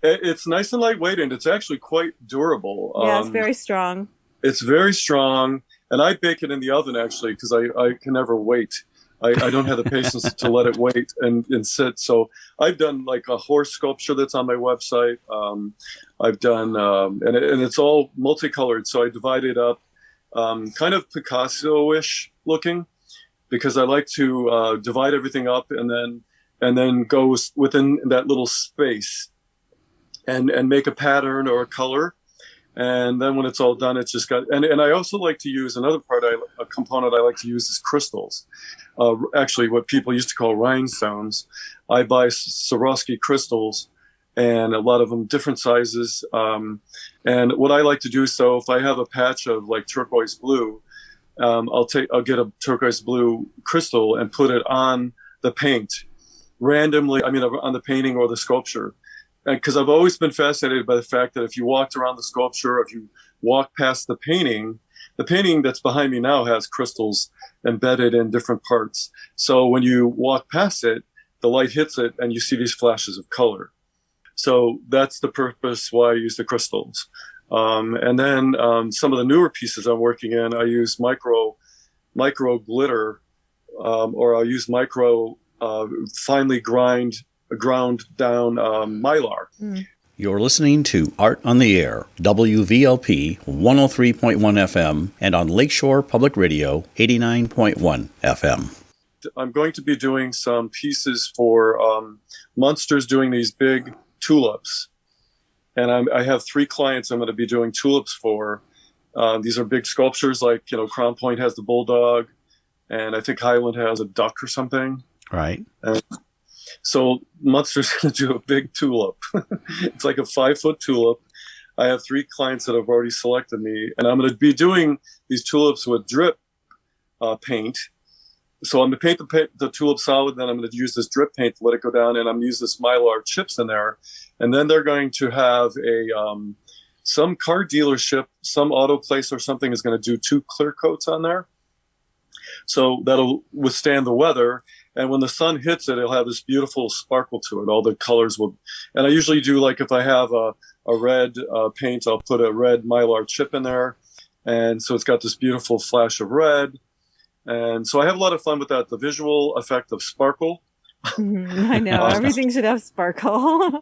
It's nice and lightweight, and it's actually quite durable. Yeah, it's very strong. It's very strong, and I bake it in the oven actually because I can never wait. I don't have the patience to let it wait and sit. So I've done like a horse sculpture that's on my website. I've done, and it's all multicolored. So I divide it up, kind of Picasso-ish looking, because I like to divide everything up and then go within that little space and make a pattern or a color. And then when it's all done, it's just got, and I also like to use another part, a component I like to use is crystals. Actually, what people used to call rhinestones. I buy Swarovski crystals, and a lot of them different sizes. And what I like to do, so if I have a patch of like turquoise blue, I'll get a turquoise blue crystal and put it on the paint randomly. I mean, on the painting or the sculpture. Because I've always been fascinated by the fact that if you walked around the sculpture, if you walk past the painting that's behind me now has crystals embedded in different parts. So when you walk past it, the light hits it and you see these flashes of color. So that's the purpose why I use the crystals. And then some of the newer pieces I'm working in, I use micro glitter, or I'll use micro finely ground down mylar. You're listening to Art on the Air, WVLP 103.1 FM, and on Lakeshore Public Radio 89.1 FM. I'm going to be doing some pieces for Munster's doing these big tulips. And I have 3 clients I'm going to be doing tulips for. These are big sculptures, like, Crown Point has the bulldog, and I think Highland has a duck or something. Right. So Munster's going to do a big tulip. It's like a 5-foot tulip. I have 3 clients that have already selected me, and I'm going to be doing these tulips with drip paint. So I'm going to paint the tulip solid, then I'm going to use this drip paint to let it go down, and I'm going to use this mylar chips in there. And then they're going to have some car dealership, some auto place or something is going to do 2 clear coats on there. So that'll withstand the weather. And when the sun hits it, it'll have this beautiful sparkle to it. All the colors will, and I usually do, like, if I have a red paint, I'll put a red mylar chip in there. And so it's got this beautiful flash of red. And so I have a lot of fun with that, the visual effect of sparkle. I know, everything should have sparkle.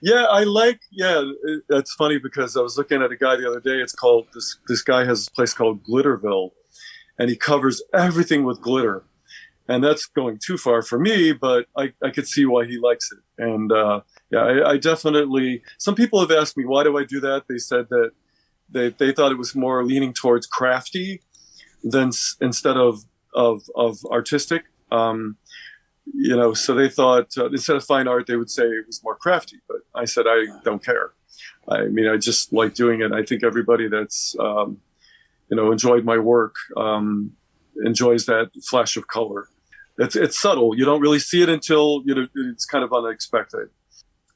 That's funny because I was looking at a guy the other day. It's called, this guy has a place called Glitterville, and he covers everything with glitter. And that's going too far for me, but I could see why he likes it. And I definitely, some people have asked me, why do I do that? They said that they thought it was more leaning towards crafty than instead of artistic. So they thought instead of fine art, they would say it was more crafty. But I said, I don't care. I mean, I just like doing it. I think everybody that's, enjoyed my work enjoys that flash of color. It's subtle. You don't really see it until it's kind of unexpected.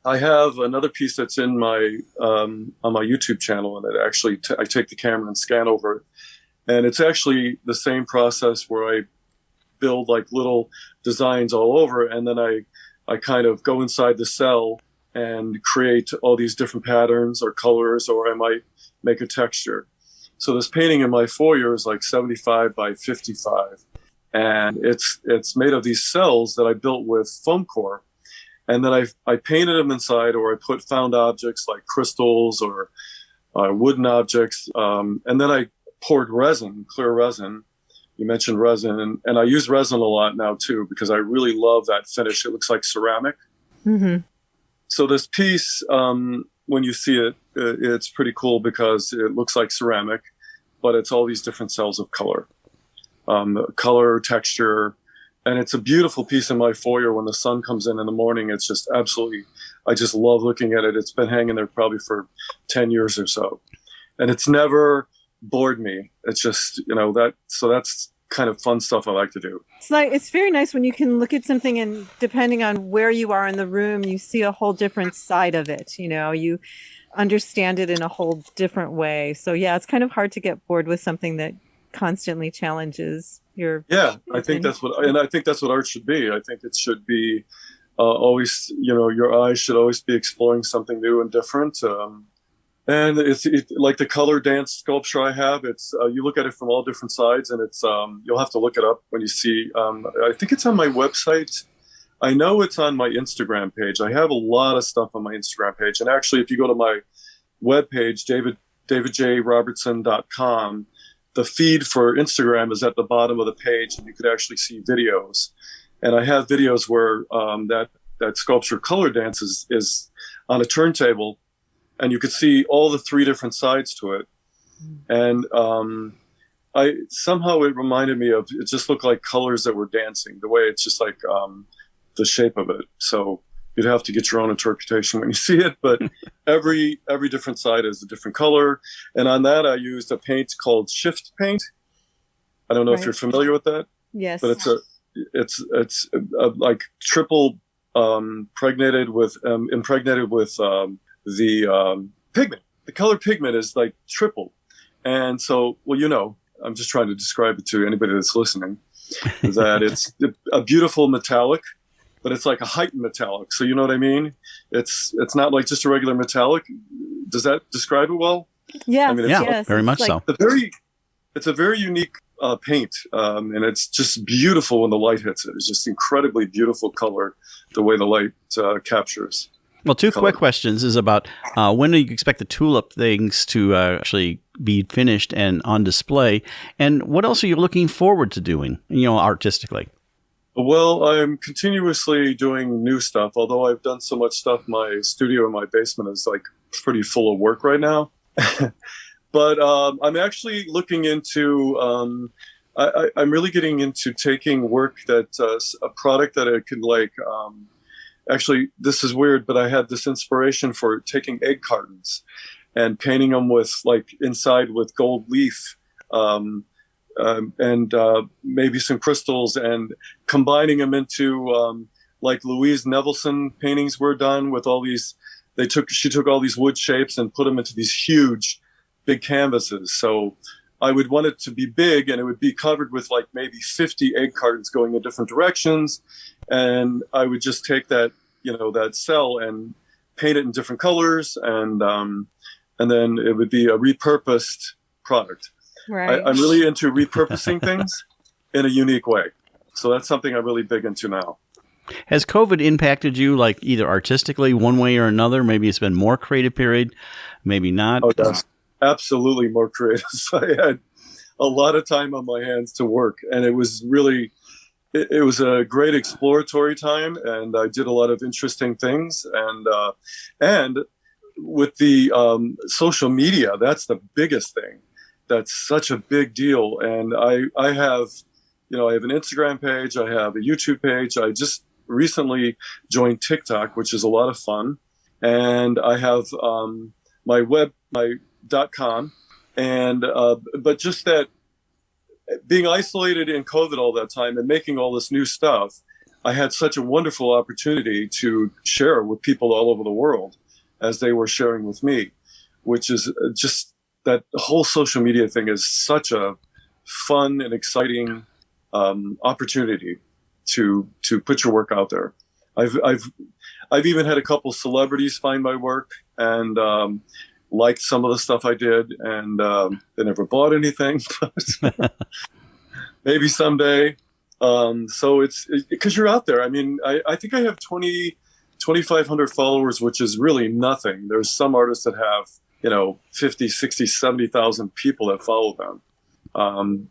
I have another piece that's in my on my YouTube channel, and it actually I take the camera and scan over it, and it's actually the same process where I build like little designs all over, and then I kind of go inside the cell and create all these different patterns or colors, or I might make a texture. So this painting in my foyer is like 75 by 55. And it's made of these cells that I built with foam core. And then I painted them inside, or I put found objects like crystals or wooden objects. And then I poured resin, clear resin. You mentioned resin. And I use resin a lot now too, because I really love that finish. It looks like ceramic. Mm-hmm. So this piece, when you see it, it's pretty cool because it looks like ceramic, but it's all these different cells of color. Color, texture, and it's a beautiful piece in my foyer. When the sun comes in the morning, it's just absolutely, I just love looking at it. It's been hanging there probably for 10 years or so, and it's never bored me. It's just, so that's kind of fun stuff I like to do. It's very nice when you can look at something, and depending on where you are in the room, you see a whole different side of it. You understand it in a whole different way. So yeah, it's kind of hard to get bored with something that constantly challenges your I think that's what art should be. I think it should be always, your eyes should always be exploring something new and different. And it's like the color dance sculpture I have. It's you look at it from all different sides, and it's you'll have to look it up when you see. I think it's on my website. I know it's on my Instagram page. I have a lot of stuff on my Instagram page, and actually, if you go to my webpage, davidjrobertson.com. The feed for Instagram is at the bottom of the page, and you could actually see videos. And I have videos where that sculpture color dance is on a turntable, and you could see all the 3 different sides to it. And I somehow it reminded me of, it just looked like colors that were dancing, the way it's just like the shape of it. So you'd have to get your own interpretation when you see it, but every different side is a different color. And on that, I used a paint called Shift Paint. I don't know if you're familiar with that. Yes. But it's like triple impregnated with the pigment. The color pigment is like triple. And so, well, I'm just trying to describe it to anybody that's listening, that it's a beautiful metallic, but it's like a heightened metallic. So you know what I mean? It's not like just a regular metallic. Does that describe it well? Yeah, I mean, yes, very much so. It's a very unique paint, and it's just beautiful when the light hits it. It's just incredibly beautiful color, the way the light captures. Well, 2 quick questions is about when do you expect the tulip things to actually be finished and on display? And what else are you looking forward to doing, artistically? Well, I'm continuously doing new stuff, although I've done so much stuff. My studio in my basement is like pretty full of work right now. But I'm actually looking into, I'm really getting into taking work that's a product that I could actually, this is weird, but I had this inspiration for taking egg cartons and painting them with inside with gold leaf and maybe some crystals, and combining them into like Louise Nevelson paintings were done with all these. She took all these wood shapes and put them into these huge, big canvases. So I would want it to be big, and it would be covered with like maybe 50 egg cartons going in different directions. And I would just take that, that cell and paint it in different colors, and then it would be a repurposed product. Right. I'm really into repurposing things in a unique way. So that's something I'm really big into now. Has COVID impacted you, like either artistically, one way or another? Maybe it's been more creative period, maybe not. Oh, yes, absolutely more creative. I had a lot of time on my hands to work, and it was really, it was a great exploratory time, and I did a lot of interesting things. And with the social media, that's the biggest thing. That's such a big deal. And I have, I have an Instagram page, I have a YouTube page. I just recently joined TikTok, which is a lot of fun. And I have my .com. And, but just that being isolated in COVID all that time and making all this new stuff, I had such a wonderful opportunity to share with people all over the world as they were sharing with me, which is just, that whole social media thing is such a fun and exciting opportunity to put your work out there. I've even had a couple celebrities find my work and liked some of the stuff I did, and they never bought anything, but maybe someday. So it's because you're out there. I mean, I think I have 2,500 followers, which is really nothing. There's some artists that have 50, 60, 70,000 people that follow them.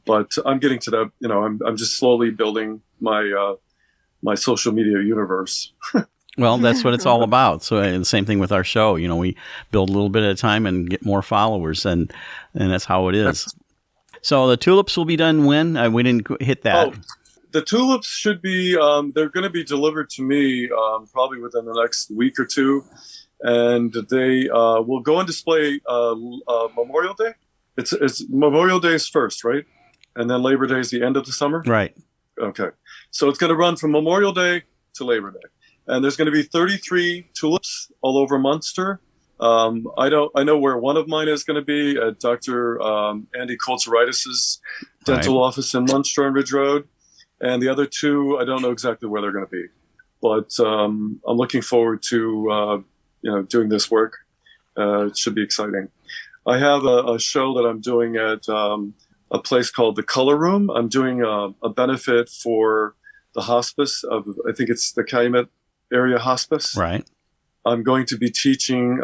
But I'm getting to that, I'm just slowly building my social media universe. Well, that's what it's all about. So the same thing with our show. We build a little bit at a time and get more followers, and that's how it is. So the tulips will be done when? We didn't hit that. Oh, the tulips should be, they're going to be delivered to me probably within the next week or two. And they will go on display Memorial Day. It's Memorial Day is first, right? And then Labor Day is the end of the summer? Right. Okay. So it's going to run from Memorial Day to Labor Day. And there's going to be 33 tulips all over Munster. I know where one of mine is going to be at Dr. Andy Koltzeritis' dental office in Munster on Ridge Road. And the other 2, I don't know exactly where they're going to be. But I'm looking forward to doing this work. It should be exciting. I have a show that I'm doing at a place called the Color Room. I'm doing a benefit for the hospice of, I think it's the Calumet Area Hospice. Right. I'm going to be teaching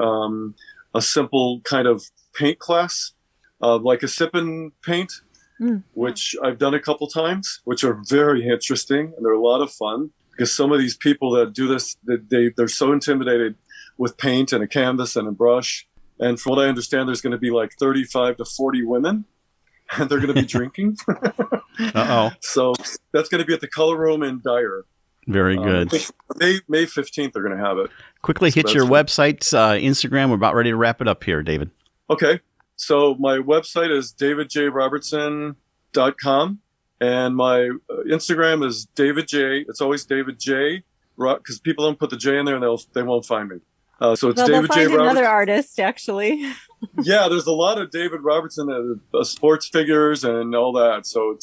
a simple kind of paint class, like a sip and paint, which I've done a couple times, which are very interesting, and they're a lot of fun, because some of these people that do this, they're so intimidated with paint and a canvas and a brush. And from what I understand, there's going to be like 35 to 40 women, and they're going to be drinking. Uh-oh. So that's going to be at the Color Room in Dyer. Very good. May 15th, they're going to have it. Quickly hit your website, Instagram. We're about ready to wrap it up here, David. Okay. So my website is davidjrobertson.com, and my Instagram is David J. It's always David J, because people don't put the J in there and they won't find me. So it's David J Robertson. Another artist, actually. Yeah, there's a lot of David Robertson, sports figures and all that. So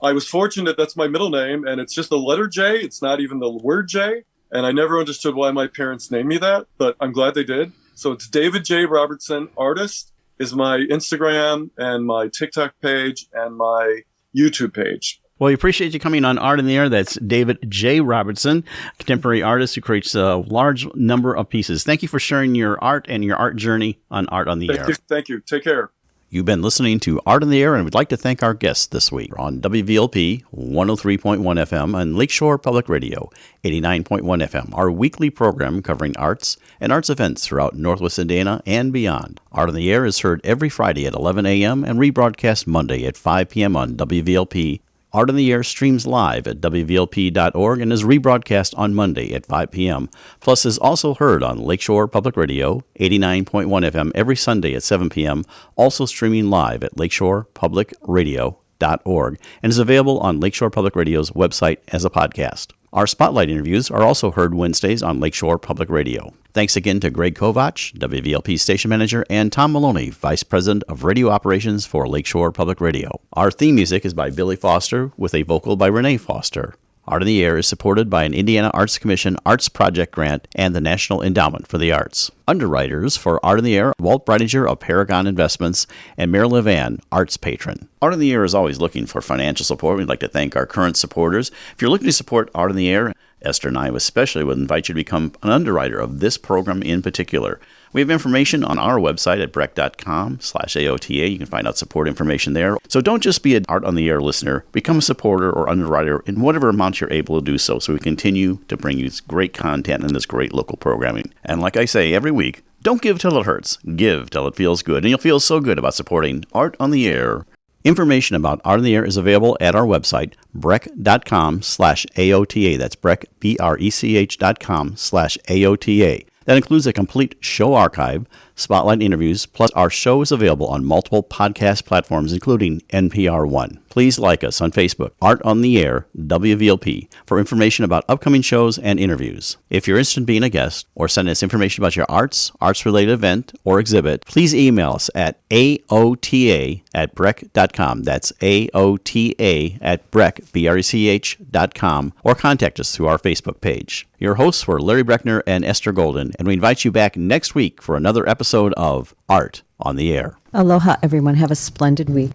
I was fortunate that's my middle name, and it's just the letter J. It's not even the word J. And I never understood why my parents named me that, but I'm glad they did. So it's David J Robertson. Artist is my Instagram and my TikTok page and my YouTube page. Well, we appreciate you coming on Art in the Air. That's David J. Robertson, contemporary artist who creates a large number of pieces. Thank you for sharing your art and your art journey on Art on the Air. Thank you. Take care. You've been listening to Art in the Air, and we'd like to thank our guests this week on WVLP 103.1 FM and Lakeshore Public Radio 89.1 FM, our weekly program covering arts and arts events throughout Northwest Indiana and beyond. Art in the Air is heard every Friday at 11 a.m. and rebroadcast Monday at 5 p.m. on WVLP. Art in the Air streams live at WVLP.org and is rebroadcast on Monday at 5 p.m. Plus is also heard on Lakeshore Public Radio 89.1 FM every Sunday at 7 p.m., also streaming live at lakeshorepublicradio.org and is available on Lakeshore Public Radio's website as a podcast. Our spotlight interviews are also heard Wednesdays on Lakeshore Public Radio. Thanks again to Greg Kovach, WVLP station manager, and Tom Maloney, vice president of radio operations for Lakeshore Public Radio. Our theme music is by Billy Foster with a vocal by Renee Foster. Art in the Air is supported by an Indiana Arts Commission Arts Project Grant and the National Endowment for the Arts. Underwriters for Art in the Air, Walt Breidinger of Paragon Investments and Marilyn Van, Arts Patron. Art in the Air is always looking for financial support. We'd like to thank our current supporters. If you're looking to support Art in the Air, Esther and I especially would invite you to become an underwriter of this program in particular. We have information on our website at breck.com/AOTA. You can find out support information there. So don't just be an Art on the Air listener. Become a supporter or underwriter in whatever amount you're able to do so we continue to bring you this great content and this great local programming. And like I say every week, don't give till it hurts. Give till it feels good. And you'll feel so good about supporting Art on the Air. Information about Art in the Air is available at our website, breck.com/AOTA. That's Breck, BRECH.com/AOTA. That includes a complete show archive, spotlight interviews, plus our show is available on multiple podcast platforms, including NPR One. Please like us on Facebook, Art on the Air, WVLP, for information about upcoming shows and interviews. If you're interested in being a guest or sending us information about your arts-related event or exhibit, please email us at aota@breck.com. That's aota@breck, BRECH.com, or contact us through our Facebook page. Your hosts were Larry Breckner and Esther Golden, and we invite you back next week for another episode of Art on the Air. Aloha, everyone. Have a splendid week.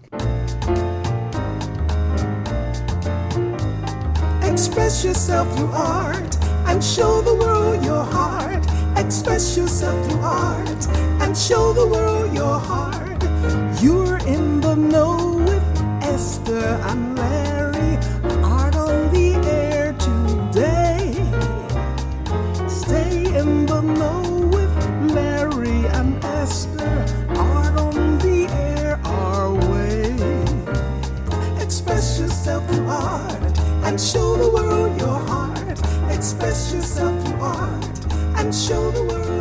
Express yourself through art and show the world your heart. Express yourself through art and show the world your heart. You're in the know with Esther and Larry. Art on the Air today. Stay in the know with Larry and Esther. Art on the Air our way. Express yourself through art and show the world your heart. Express yourself through art and show the world